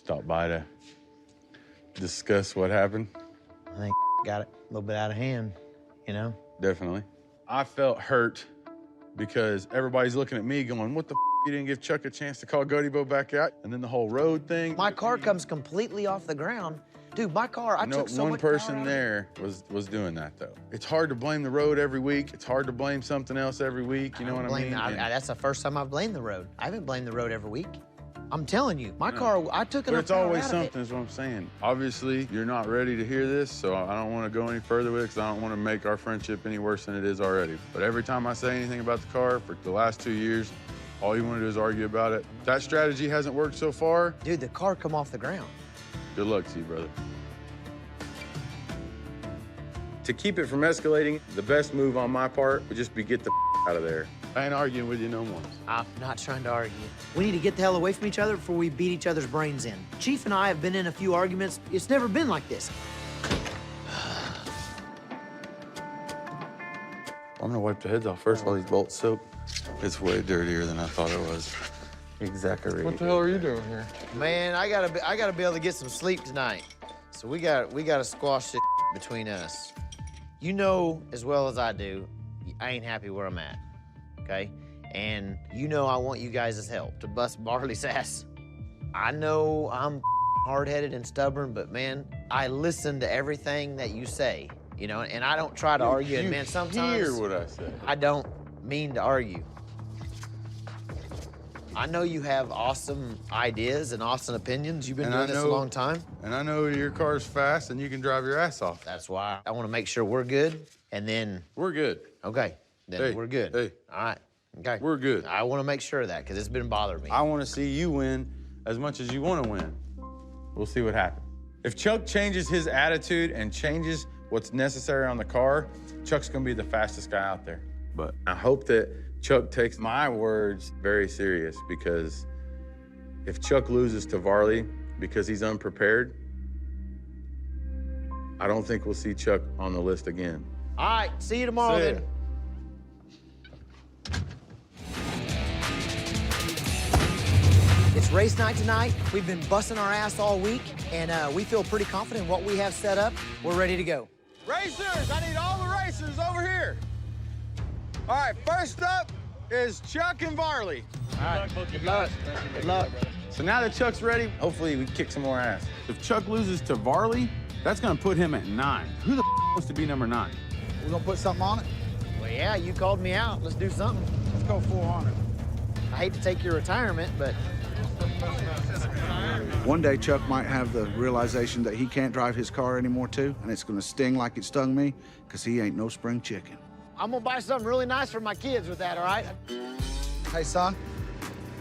Stopped by to discuss what happened. I think got it a little bit out of hand, you know? Definitely. I felt hurt because everybody's looking at me going, what the you didn't give Chuck a chance to call Godibo back out? And then the whole road thing. My car comes completely off the ground. Dude, my car, I took so one much power person out of it. there was doing that, though. It's hard to blame the road every week. It's hard to blame something else every week. You know what I mean? That's the first time I've blamed the road. I haven't blamed the road every week. I'm telling you, my car, I took enough But it's power always out of it. something, is what I'm saying. Obviously, you're not ready to hear this, so I don't want to go any further with it because I don't want to make our friendship any worse than it is already. But every time I say anything about the car for the last 2 years, all you want to do is argue about it. That strategy hasn't worked so far. Dude, the car come off the ground. Good luck to you, brother. To keep it from escalating, the best move on my part would just be get the out of there. I ain't arguing with you no more. I'm not trying to argue. We need to get the hell away from each other before we beat each other's brains in. Chief and I have been in a few arguments. It's never been like this. I'm gonna wipe the heads off first while these bolts soak. It's way dirtier than I thought it was. Exactly. What the hell are you doing here? Man, I gotta be able to get some sleep tonight. So we gotta squash this between us. You know as well as I do, I ain't happy where I'm at, okay? And you know I want you guys' help to bust Barley's ass. I know I'm hard-headed and stubborn, but man, I listen to everything that you say, you know, and I don't try to argue. And man, sometimes hear what I say. I don't mean to argue. I know you have awesome ideas and awesome opinions. You've been doing this a long time. And I know your car's fast and you can drive your ass off. That's why I want to make sure we're good, and then... We're good. Okay, then Hey, we're good. hey. All right, okay. We're good. I want to make sure of that, because it's been bothering me. I want to see you win as much as you want to win. We'll see what happens. If Chuck changes his attitude and changes what's necessary on the car, Chuck's going to be the fastest guy out there. But I hope that Chuck takes my words very serious, because if Chuck loses to Varley because he's unprepared, I don't think we'll see Chuck on the list again. All right, see you tomorrow, See ya. then. It's race night tonight. We've been busting our ass all week, and we feel pretty confident in what we have set up. We're ready to go. Racers, I need all the racers over here. All right, first up is Chuck and Varley. All right, good luck. Good luck. So now that Chuck's ready, hopefully we kick some more ass. If Chuck loses to Varley, that's gonna put him at 9. Who the wants to be number 9? We're gonna put something on it? Well, yeah, you called me out. Let's do something. Let's go 400. I hate to take your retirement, but One day, Chuck might have the realization that he can't drive his car anymore, too, and it's gonna sting like it stung me, because he ain't no spring chicken. I'm gonna buy something really nice for my kids with that, all right? Hey, son,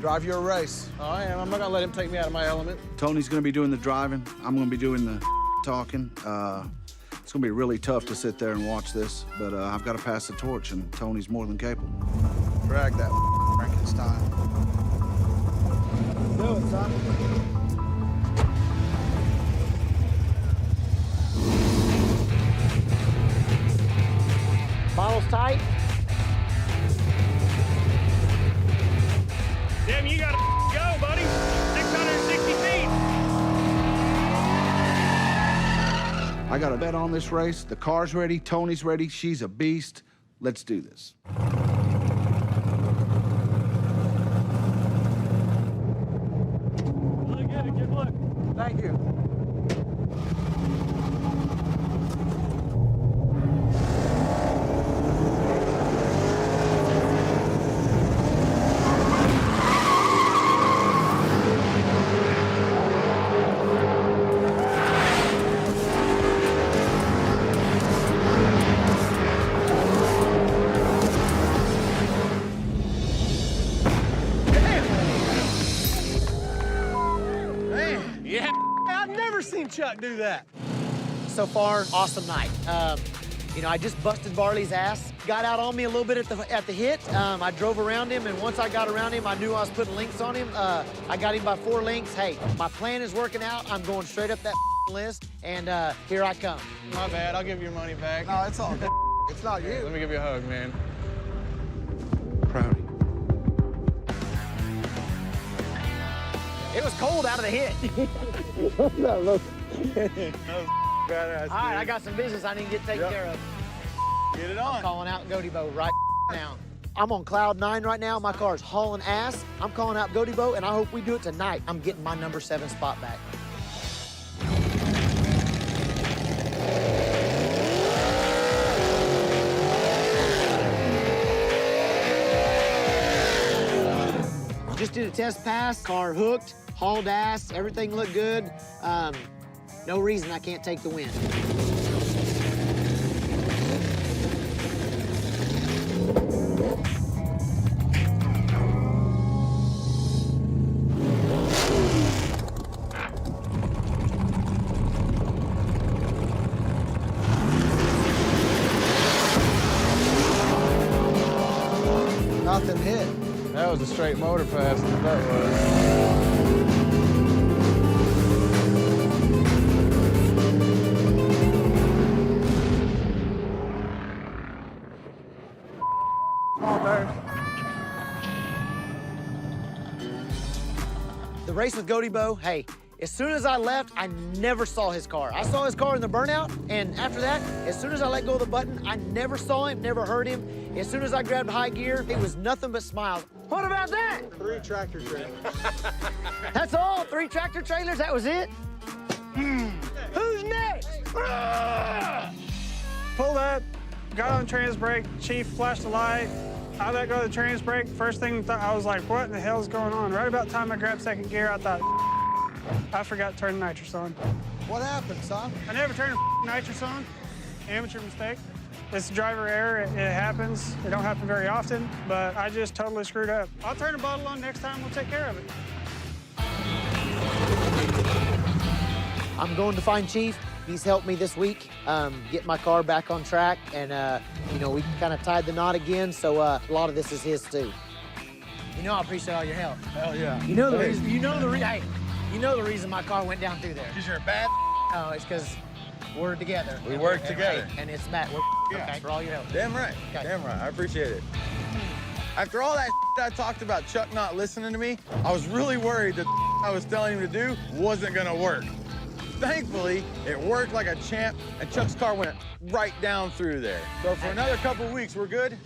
drive your race. Oh, I am. I'm not gonna let him take me out of my element. Tony's gonna be doing the driving. I'm gonna be doing the talking. It's gonna be really tough to sit there and watch this, but I've got to pass the torch, and Tony's more than capable. Drag that Frankenstein. Do it, son. Bottles tight. Damn, you gotta go, buddy. 660 feet. I got a bet on this race. The car's ready, Tony's ready, she's a beast. Let's do this. Look at it, good luck. Thank you. Yeah, I've never seen Chuck do that. So far, awesome night. You know, I just busted Varley's ass. Got out on me a little bit at the hit. I drove around him, and once I got around him, I knew I was putting links on him. I got him by 4 links. Hey, my plan is working out. I'm going straight up that list, and here I come. My bad. I'll give you your money back. No, it's all good. It's not you. Let me give you a hug, man. Proud of you. It was cold out of the hit. Badass. All right, I got some business I need to get taken care of. Get it on. Calling out Goaty Boat right now. I'm on cloud 9 right now. My car's hauling ass. I'm calling out Goaty Boat, and I hope we do it tonight. I'm getting my number 7 spot back. Just did a test pass, car hooked, hauled ass, everything looked good. No reason I can't take the win. Nothing hit. That was a straight motor pass, that was. The race with Goaty Bow, hey, as soon as I left, I never saw his car. I saw his car in the burnout, and after that, as soon as I let go of the button, I never saw him, never heard him. As soon as I grabbed high gear, it was nothing but smiles. What about that? 3 tractor trailers. That's all? 3 tractor trailers? That was it? Who's next? Pulled up, got on the trans brake, Chief flashed the light. I let go of the trans brake. First thing I was like, what in the hell's going on? Right about the time I grabbed second gear, I thought, I forgot to turn the nitrous on. What happened, son? I never turned the nitrous on. Amateur mistake. It's driver error. It happens. It don't happen very often, but I just totally screwed up. I'll turn the bottle on next time. We'll take care of it. I'm going to find Chief. He's helped me this week get my car back on track, and you know, we kind of tied the knot again, so a lot of this is his too. You know I appreciate all your help. Hell yeah. You know the reason. You know the hey, you know the reason my car went down through there. Because you're a bad. Oh, it's because we're together. We work together. And it's Matt. We're Yeah. okay for all your help. Damn right. Okay. Damn right. I appreciate it. After all that I talked about Chuck not listening to me, I was really worried that I was telling him to do wasn't gonna work. Thankfully, it worked like a champ, and Chuck's car went right down through there. So for another couple weeks, we're good?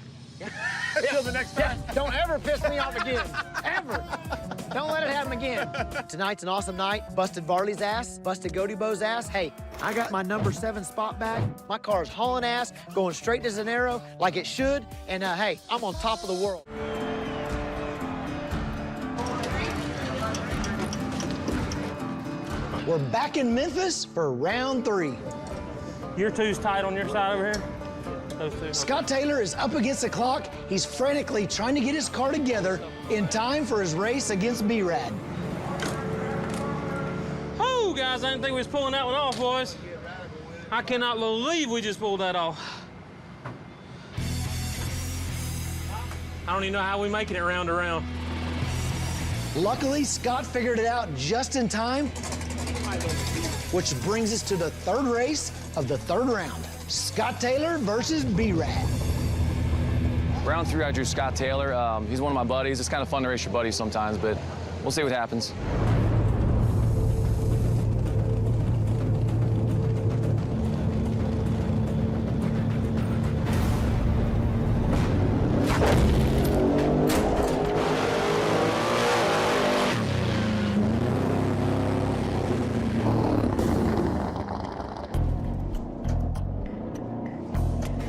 Until the next time. Yeah, don't ever piss me off again. Ever. Don't let it happen again. Tonight's an awesome night. Busted Varley's ass, busted Goaty Bow's ass. Hey, I got my number 7 spot back. My car's hauling ass, going straight to Zanero like it should. And hey, I'm on top of the world. We're back in Memphis for round 3. Your two's tight on your side over here? Those two. Scott Taylor is up against the clock. He's frantically trying to get his car together in time for his race against B-Rad. Oh, guys, I didn't think we was pulling that one off, boys. I cannot believe we just pulled that off. I don't even know how we making it round to round. Luckily, Scott figured it out just in time, which brings us to the 3rd race of the 3rd round. Scott Taylor versus B-Rad. Round 3, I drew Scott Taylor. He's one of my buddies. It's kind of fun to race your buddies sometimes, but we'll see what happens.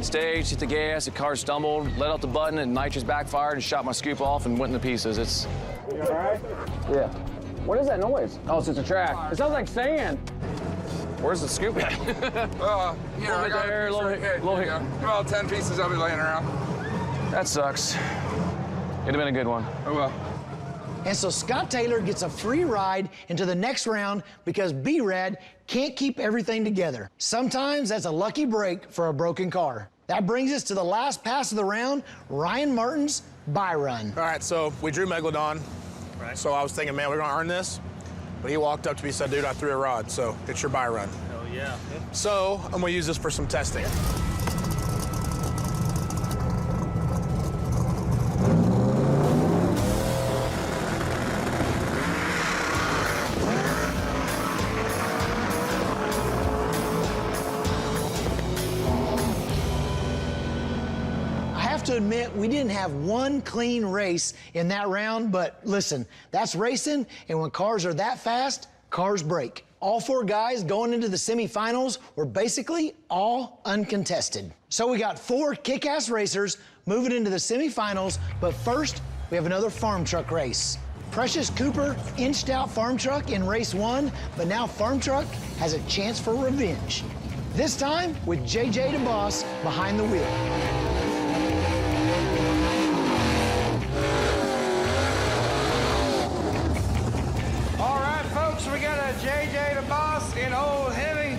Stage, hit the gas, the car stumbled, let out the button, and nitrous backfired and shot my scoop off and went into pieces. It's... You all right? Yeah. What is that noise? Oh, it's just a track. It sounds like sand. Where's the scoop at? Here, Little I bit got there, a piece little right hit, here. little Here you hit. go. Well, 10 pieces I'll be laying around. That sucks. It'd have been a good one. Oh, well. And so Scott Taylor gets a free ride into the next round because B-Rad can't keep everything together. Sometimes that's a lucky break for a broken car. That brings us to the last pass of the round, Ryan Martin's bye run. All right, so we drew Megalodon. Right. So I was thinking, man, we're gonna earn this. But he walked up to me and said, dude, I threw a rod, so it's your bye run. Oh, yeah. So I'm gonna use this for some testing. to admit we didn't have one clean race in that round, but listen, that's racing, and when cars are that fast, cars break. All 4 guys going into the semifinals were basically all uncontested. So we got 4 kick-ass racers moving into the semifinals, but first, we have another farm truck race. Precious Cooper inched out Farm Truck in race 1, but now Farm Truck has a chance for revenge. This time with JJ DeBoss behind the wheel. All right, folks, we got a JJ DeBoss in Old Heavy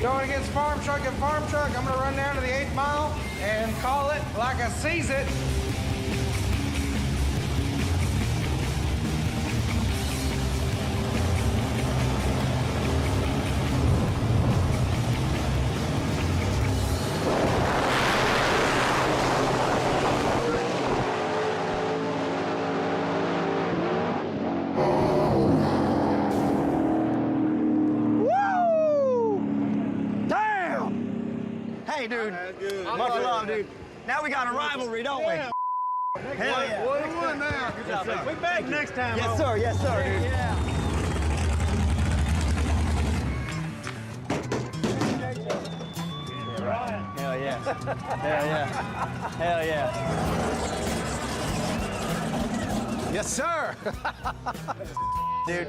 going against Farm Truck and Farm Truck. I'm gonna run down to the 8th mile and call it like I sees it. Hey, dude. Much love, dude. Now we got a rivalry, don't we? Hell yeah. 1-1 now. Good job, man. We back next time. Yes, sir. Yes, sir, dude. Yeah. Hell yeah. Hell yeah. Hell yeah. Yes, sir. Dude.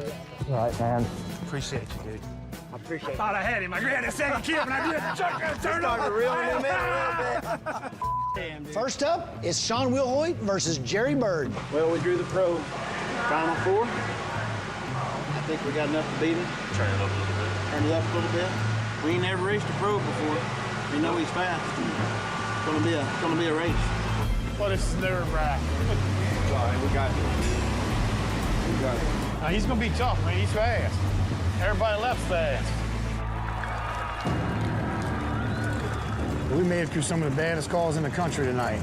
All right, man. Appreciate you, dude. I appreciate it. Thought I had him. I had a second kid, and I did. Chuck, turn Started reeling him in a little bit. Damn, dude. First up is Sean Wilhoit versus Jerry Bird. Well, we drew the pro final 4. I think we got enough to beat him. Turn it up a little bit. Turn it up a little bit. We ain't never raced a pro before. We know he's fast. It's gonna be a race. Well, this is nerve-wracking. We got it. We got it. He's gonna be tough, man. He's fast. Everybody left's fast. We made it through some of the baddest cars in the country tonight.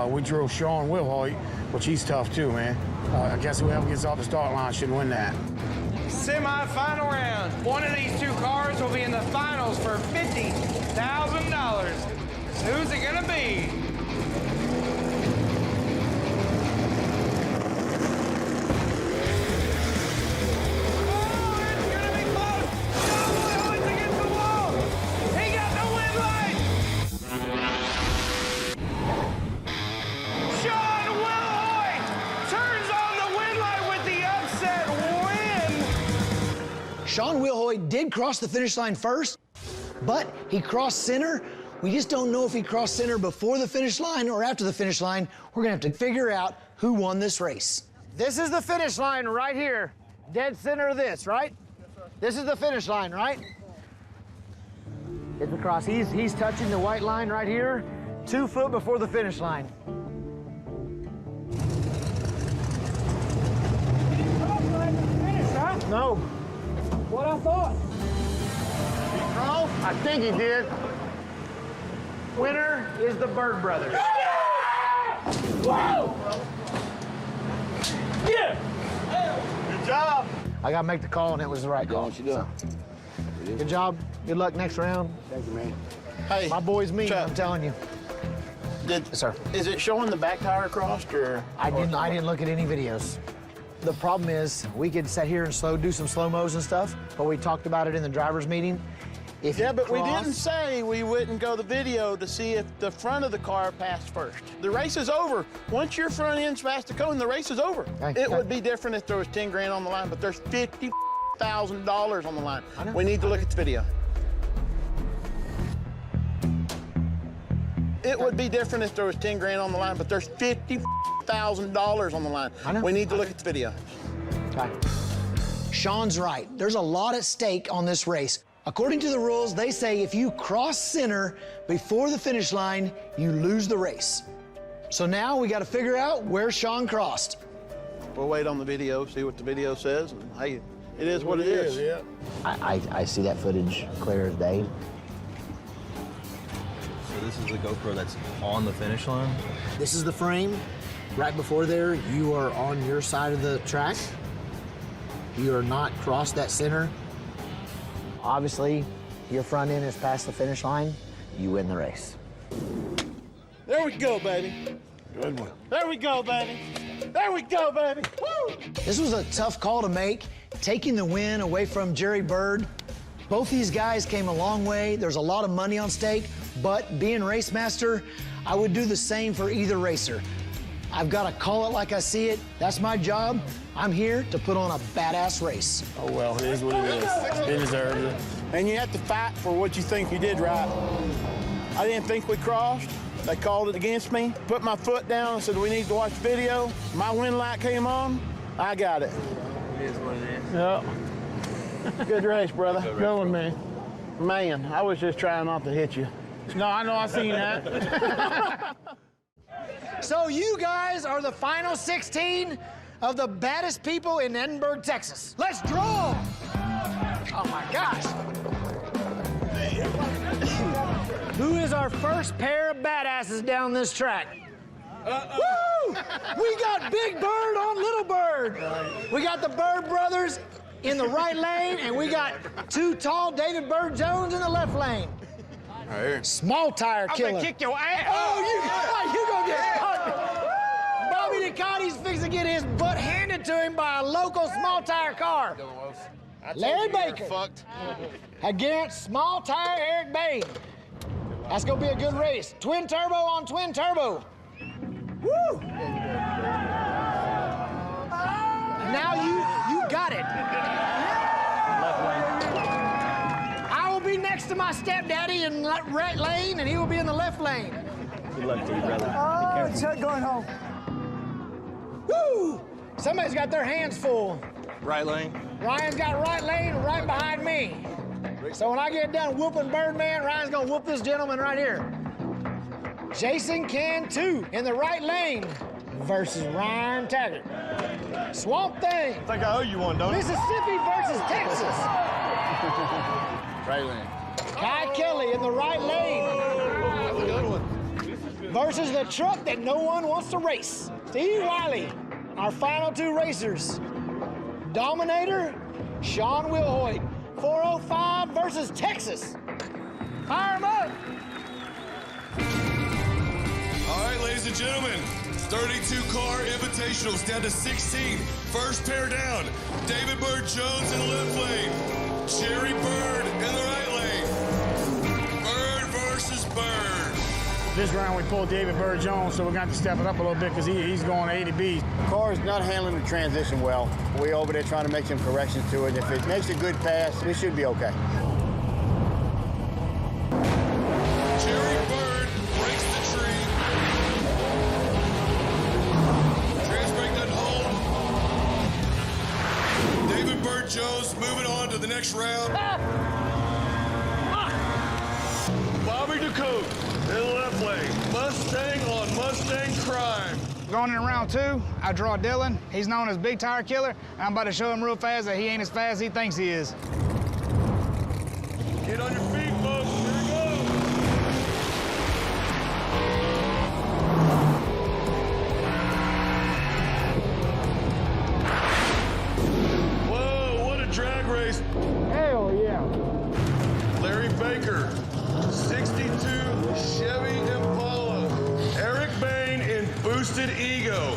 We drove Sean Wilhoit, which he's tough too, man. I guess whoever gets off the start line should win that. Semi-final round. One of these 2 cars will be in the finals for $50,000. Who's it gonna be? Sean Wilhoit did cross the finish line first, but he crossed center. We just don't know if he crossed center before the finish line or after the finish line. We're gonna have to figure out who won this race. This is the finish line right here. Dead center of this, right? This is the finish line, right? It's across. He's touching the white line right here, 2 foot before the finish line. No. What I thought. I think he did. Winner is the Bird brothers. Whoa! Yeah! Good job. I gotta make the call, and it was the right call. What you doing? Good job. Good luck next round. Thank you, man. Hey, My boy's me, Chuck. I'm telling you. Yes, sir. Is it showing the back tire crossed or? I didn't look at any videos. The problem is we could sit here and do some slow-mos and stuff, but we talked about it in the driver's meeting. If Yeah, you but we cross- didn't say we wouldn't go the video to see if the front of the car passed first. The race is over. Once your front end's past the cone, the race is over. Okay. It would be different if there was 10 grand on the line, but there's $50,000 on the line. I know. We need to look at the video. It would be different if there was 10 grand on the line, but there's $50,000 on the line. I know. We need to look at the video. Okay. Sean's right. There's a lot at stake on this race. According to the rules, they say if you cross center before the finish line, you lose the race. So now we got to figure out where Sean crossed. We'll wait on the video, see what the video says, and hey, it is what it is. Yeah. I see that footage clear as day. So this is the GoPro that's on the finish line? This is the frame. Right before there, you are on your side of the track. You are not crossed that center. Obviously, your front end is past the finish line. You win the race. There we go, baby. Good one. There we go, baby. There we go, baby. Woo! This was a tough call to make, taking the win away from Jerry Bird. Both these guys came a long way. There's a lot of money on stake, but being race master, I would do the same for either racer. I've got to call it like I see it. That's my job. I'm here to put on a badass race. Oh, well, it is what it is. They deserve it. And you have to fight for what you think you did right. I didn't think we crossed. They called it against me. Put my foot down and said, we need to watch the video. My wind light came on. I got it. It is what it is. Yep. Good race, brother. Good one, man. Man, I was just trying not to hit you. No, I know I seen that. So you guys are the final 16 of the baddest people in Edinburgh, Texas. Let's draw! Oh my gosh. Who is our first pair of badasses down this track? Woo! We got Big Bird on Little Bird. We got the Bird brothers in the right lane, and we got two tall David Bird Jones in the left lane. Right here. Small tire killer. I'm gonna kick your ass. Oh, you gonna get Bobby Ducati's fixing to get his butt handed to him by a local small tire car. Larry Baker against small tire Eric Bain. That's gonna be a good race. Twin turbo on twin turbo. Woo! Now you got it. I will be next to my stepdaddy in the right lane, and he will be in the left lane. Good luck to you, brother. Oh, Chuck going home. Woo! Somebody's got their hands full. Right lane. Ryan's got right lane right behind me. So when I get done whooping Birdman, Ryan's gonna whoop this gentleman right here. Jason Cantu in the right lane versus Ryan Taggart. Swamp Thing. I think I owe you one, don't I? Mississippi versus Texas. Right lane. Kai Kelly in the right lane. That's a good one. Versus the truck that no one wants to race. Steve Wiley, our final two racers. Dominator, Sean Wilhoit. 405 versus Texas. Fire him up. All right, ladies and gentlemen, 32-car Invitationals down to 16. First pair down, David Bird Jones in the left lane, Jerry Bird in the right lane. Bird versus Bird. This round we pulled David Bird Jones, so we're going to step it up a little bit because he's going 80 B's. The car is not handling the transition well. We're over there trying to make some corrections to it. If it makes a good pass, we should be okay. Jerry Bird breaks the tree. Trans brake doesn't hold. David Bird Jones moving on to the next round. Bobby Ducote in the left lane. Mustang on Mustang crime. Going in round two, I draw Dylan. He's known as Big Tire Killer, and I'm about to show him real fast that he ain't as fast as he thinks he is. Get on your feet, folks. Here we go. Whoa, what a drag race. Hell yeah. Larry Baker, 62 Chevy Impala. Eric Bain in Boosted Ego.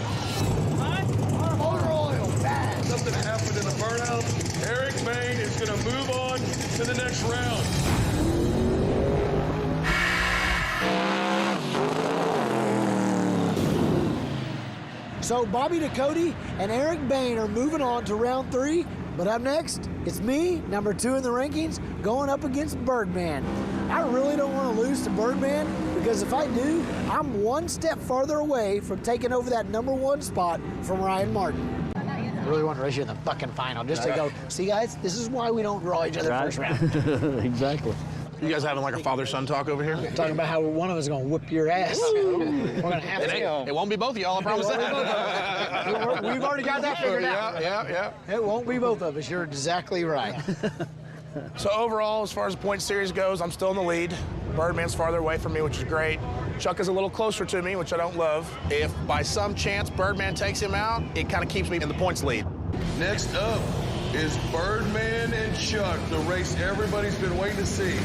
Motor oil. Something happened in the burnout. Eric Bain is going to move on to the next round. So Bobby Ducote and Eric Bain are moving on to round three. But up next, it's me, number 2 in the rankings, going up against Birdman. I really don't want to lose to Birdman because if I do, I'm one step farther away from taking over that number 1 spot from Ryan Martin. I really want to race you in the fucking final just to go, see guys, this is why we don't draw each other first round. Exactly. You guys having like a father-son talk over here? Talking about how one of us is going to whip your ass. We're going to have to. It won't be both of y'all, I promise that. We've already got that figured out. Yeah. It won't be both of us. You're exactly right. So overall, as far as the point series goes, I'm still in the lead. Birdman's farther away from me, which is great. Chuck is a little closer to me, which I don't love. If by some chance Birdman takes him out, it kind of keeps me in the points lead. Next up is Birdman and Chuck, the race everybody's been waiting to see.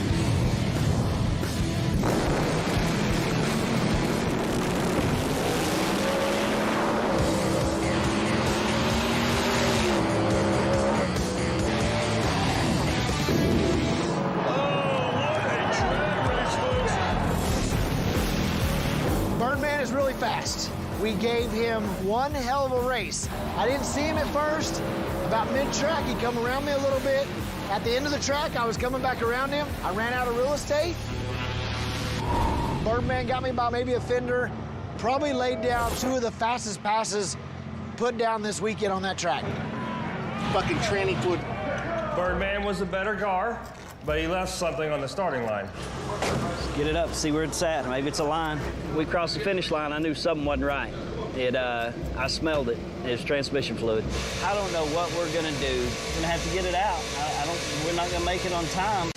we gave him one hell of a race. I didn't see him at first. About mid-track, he come around me a little bit. At the end of the track, I was coming back around him. I ran out of real estate. Birdman got me by maybe a fender. Probably laid down 2 of the fastest passes put down this weekend on that track. Fucking tranny foot. Birdman was the better car, but he left something on the starting line. Let's get it up, see where it's at. Maybe it's a line. We crossed the finish line, I knew something wasn't right. I smelled it. It was transmission fluid. I don't know what we're gonna do. We're gonna have to get it out. We're not gonna make it on time.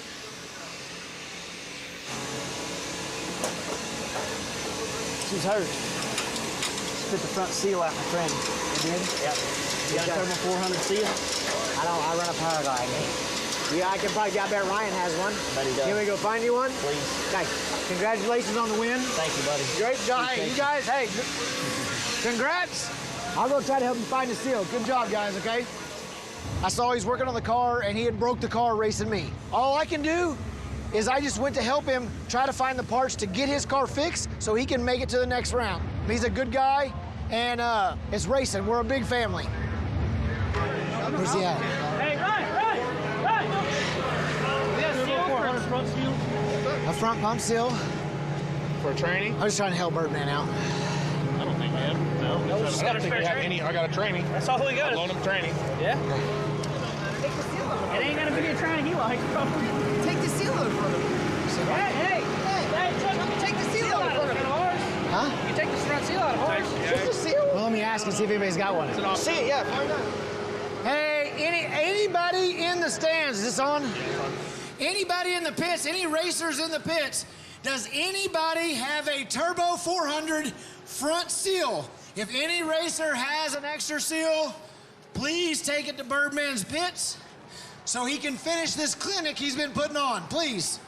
She's hurt. Spit the front seal out my friend. You did? Yep. You got a Turbo 400 seal? I run a power guy. Yeah, I bet Ryan has one. Bet he does. Can we go find you one? Please. Okay. Congratulations on the win. Thank you, buddy. Great job. Hey, you guys, hey, congrats. I'll go try to help you find the seal. Good job, guys, okay? I saw he's working on the car, and he had broke the car racing me. All I can do is I just went to help him try to find the parts to get his car fixed so he can make it to the next round. He's a good guy, and it's racing. We're a big family. Where's he at? Hey, right. We got seal for a front seal. A front pump seal. For training? I'm just trying to help Birdman out. I don't think we have. No, I don't think we have any. I got a training. That's all we got. Loan him training. Yeah? It ain't gonna be a training he likes, bro. Take the seal out from him. Hey, take the seal out of ours. Huh? You take the front seal out of ours. Just a seal? Well, let me ask and see if anybody's got one. See it, yeah. Hey, anybody in the stands? Is this on? Anybody in the pits? Any racers in the pits? Does anybody have a Turbo 400 front seal? If any racer has an extra seal, please take it to Birdman's pits so he can finish this clinic he's been putting on, please.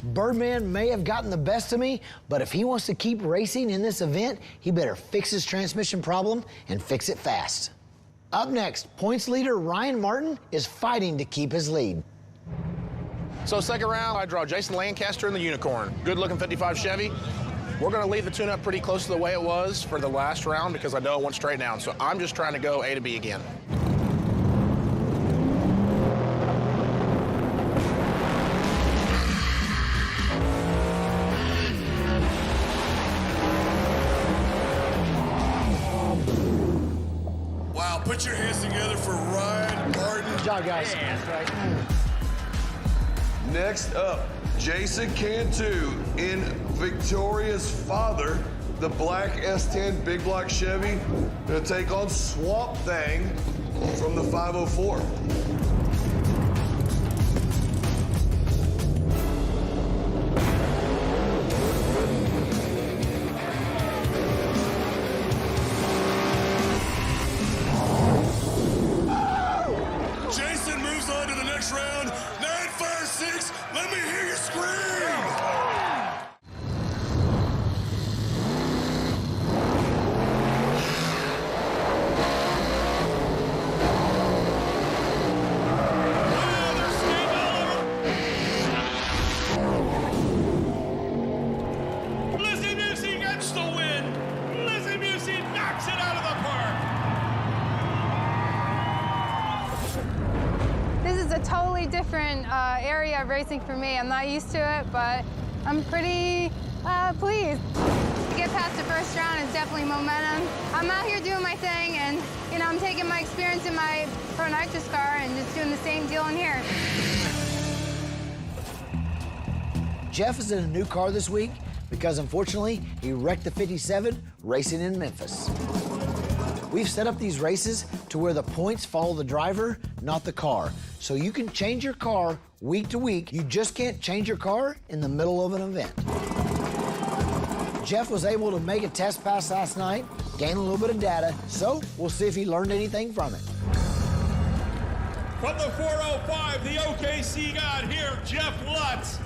Birdman may have gotten the best of me, but if he wants to keep racing in this event, he better fix his transmission problem and fix it fast. Up next, points leader Ryan Martin is fighting to keep his lead. So second round, I draw Jason Lancaster in the Unicorn. Good-looking 55 Chevy. We're gonna leave the tune-up pretty close to the way it was for the last round because I know it went straight down. So I'm just trying to go A to B again. Wow, put your hands together for Ryan Martin. Good job, guys. Yeah, that's right. Next up, Jason Cantu in Victoria's father, the black S10 big block Chevy, gonna take on Swamp Thing from the 504. Jason moves on to the next round. 956, let me hear you scream! Lizzie Music gets the win. Lizzie Music knocks it out of the park. This is a totally different area of racing for me. I'm not used to it, but I'm pretty pleased. To get past the first round is definitely momentum. I'm out here doing my thing, and I'm taking my experience in my Pro Nitrous car and just doing the same deal in here. Jeff is in a new car this week because, unfortunately, he wrecked the 57 racing in Memphis. We've set up these races to where the points follow the driver, not the car. So you can change your car week to week. You just can't change your car in the middle of an event. Jeff was able to make a test pass last night, gain a little bit of data, so we'll see if he learned anything from it. From the 405, the OKC God here, Jeff Lutz,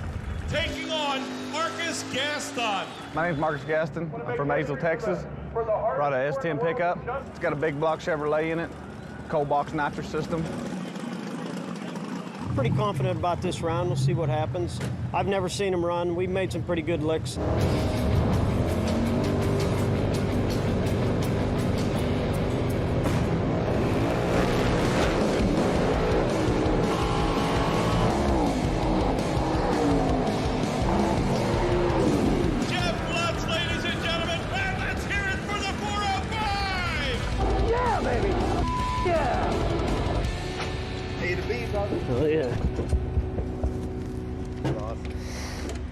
taking on Marcus Gaston. My name's Marcus Gaston. I'm from Maysville, Texas. Brought a S10 pickup. It's got a big block Chevrolet in it, cold box nitrous system. Pretty confident about this round. We'll see what happens. I've never seen him run. We've made some pretty good licks.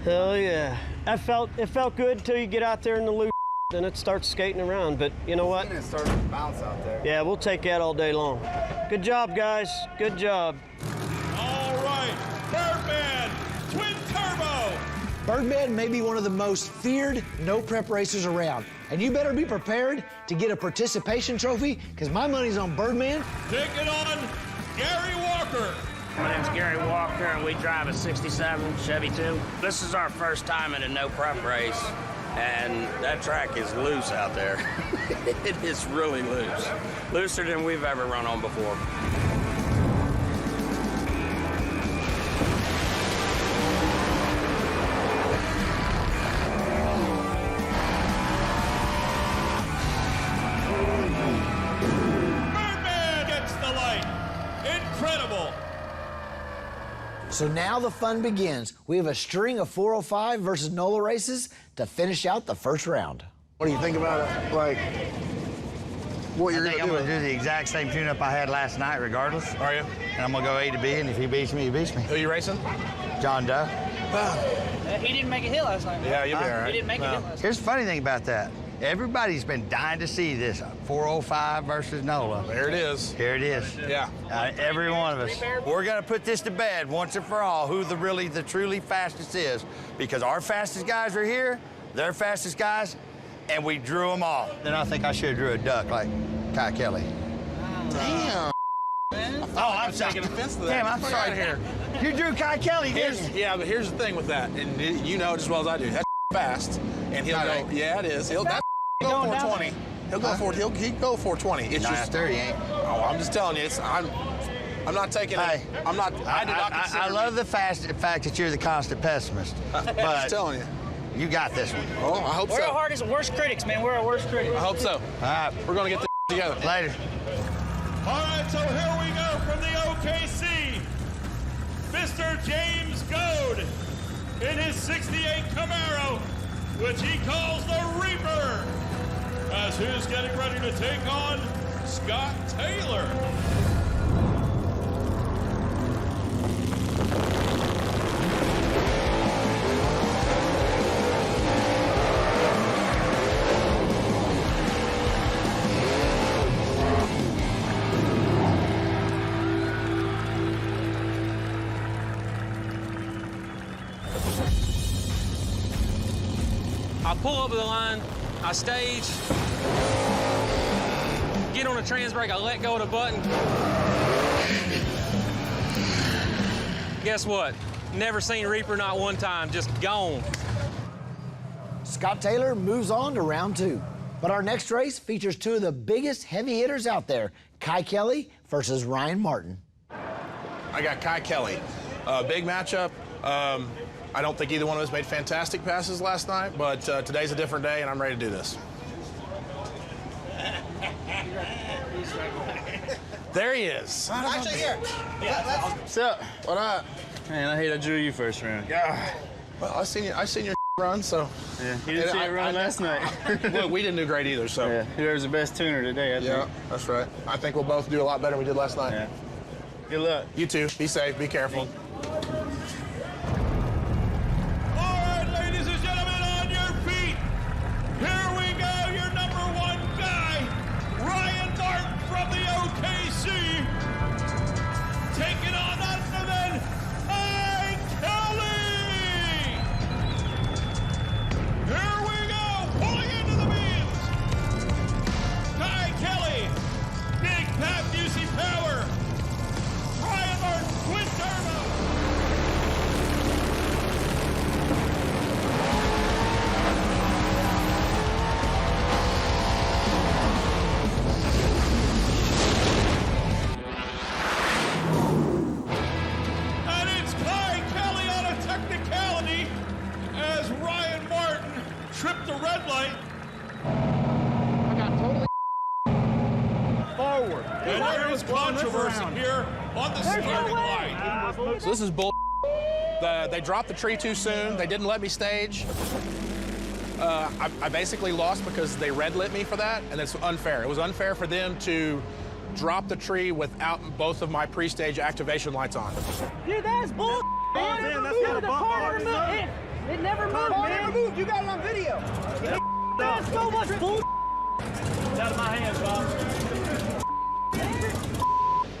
Hell yeah. It felt good until you get out there in the loose, then it starts skating around. But you know what? It starts to bounce out there. Yeah, we'll take that all day long. Good job, guys. Good job. All right, Birdman, twin turbo. Birdman may be one of the most feared no-prep racers around. And you better be prepared to get a participation trophy, because my money's on Birdman. Taking on Gary Walker. My name's Gary Walker, and we drive a 67 Chevy 2. This is our first time in a no-prep race, and that track is loose out there. It is really loose. Looser than we've ever run on before. Incredible. So now the fun begins. We have a string of 405 versus NOLA races to finish out the first round. What do you think about it? Like, what you're I'm going to do the exact same tune-up I had last night, regardless. Are you? And I'm going to go A to B, and if he beats me, he beats me. Who you racing? John Doe. He didn't make a hit last night. Yeah, you'll be all right. He didn't make a hit last night. Here's the funny thing about that. Everybody's been dying to see this 405 versus NOLA. There it is. Here it is. Yeah. Every one of us. We're going to put this to bed once and for all, who the truly fastest is. Because our fastest guys are here, their fastest guys, and we drew them all. Then I think I should have drew a duck like Kai Kelly. Damn. Oh, I'm sorry. Taking offense to that. Damn, I'm sorry. Here. You drew Kai Kelly, didn't you? Yeah, but here's the thing with that, and you know it as well as I do. That's fast, and he'll go. Yeah, it is. He'll go 420. He'll go he'll go 420. It's Not just there, he ain't. Oh, I'm just telling you, I'm not taking it. I'm not. I did not consider. I love the fact that you're the constant pessimist. I'm But just telling you. You got this one. Oh, I hope We're so. our hardest, worst critics, man. We're our worst critics. I hope so. All right. We're gonna get this together. Later. All right, so here we go from the OKC. Mr. James Goad in his 68 Camaro, which he calls the Reaper, as who's getting ready to take on Scott Taylor. I pull up to the line, I stage, get on the trans brake, I let go of the button. Guess what? Never seen Reaper, not one time, just gone. Scott Taylor moves on to round 2. But our next race features two of the biggest heavy hitters out there, Kai Kelly versus Ryan Martin. I got Kai Kelly. Big matchup. I don't think either one of us made fantastic passes last night, but today's a different day, and I'm ready to do this. There he is. Actually, here. What's up? What up? Man, I hate I drew you first round. Yeah. Well, I seen your run, so. Yeah, you didn't see it run last night. Look, we didn't do great either, so. Yeah, whoever's the best tuner today, I think. Yeah, that's right. I think we'll both do a lot better than we did last night. Yeah. Good luck. You too. Be safe. Be careful. All right, ladies and gentlemen, on your feet. Here we go, your #1 guy, Ryan Martin from the OKC, taking on none other than Kai Kelly. Here we go, pulling into the beams. Kai Kelly, big Pat Busey power. Ryan Martin, twin turbo. And it's Kai Kelly on a technicality as Ryan Martin tripped the red light. I got totally forward. And there is controversy here on the starting line. So this is bull. They dropped the tree too soon. They didn't let me stage. I basically lost because they red lit me for that, and it's unfair. It was unfair for them to drop the tree without both of my pre-stage activation lights on. Dude, that's bull. Man, that's got a bump already. It never moved, man. It never moved. You got it on video. That's so much bull. It's out of my hands, Bob.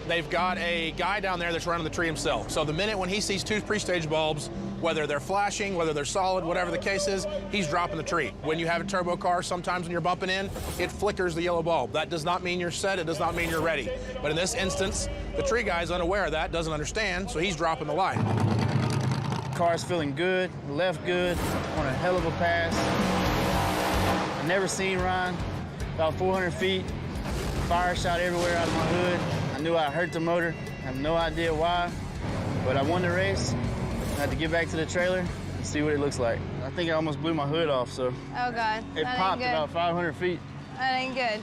They've got a guy down there that's running the tree himself. So the minute when he sees two pre-stage bulbs, whether they're flashing, whether they're solid, whatever the case is, he's dropping the tree. When you have a turbo car, sometimes when you're bumping in, it flickers the yellow bulb. That does not mean you're set, it does not mean you're ready. But in this instance, the tree guy's unaware of that, doesn't understand, so he's dropping the light. Car's feeling good, left good, on a hell of a pass. I never seen Ryan, about 400 feet, fire shot everywhere out of my hood. I knew I hurt the motor, I have no idea why, but I won the race. I had to get back to the trailer and see what it looks like. I think I almost blew my hood off, so. Oh, God. It That popped ain't good. about 500 feet. That ain't good.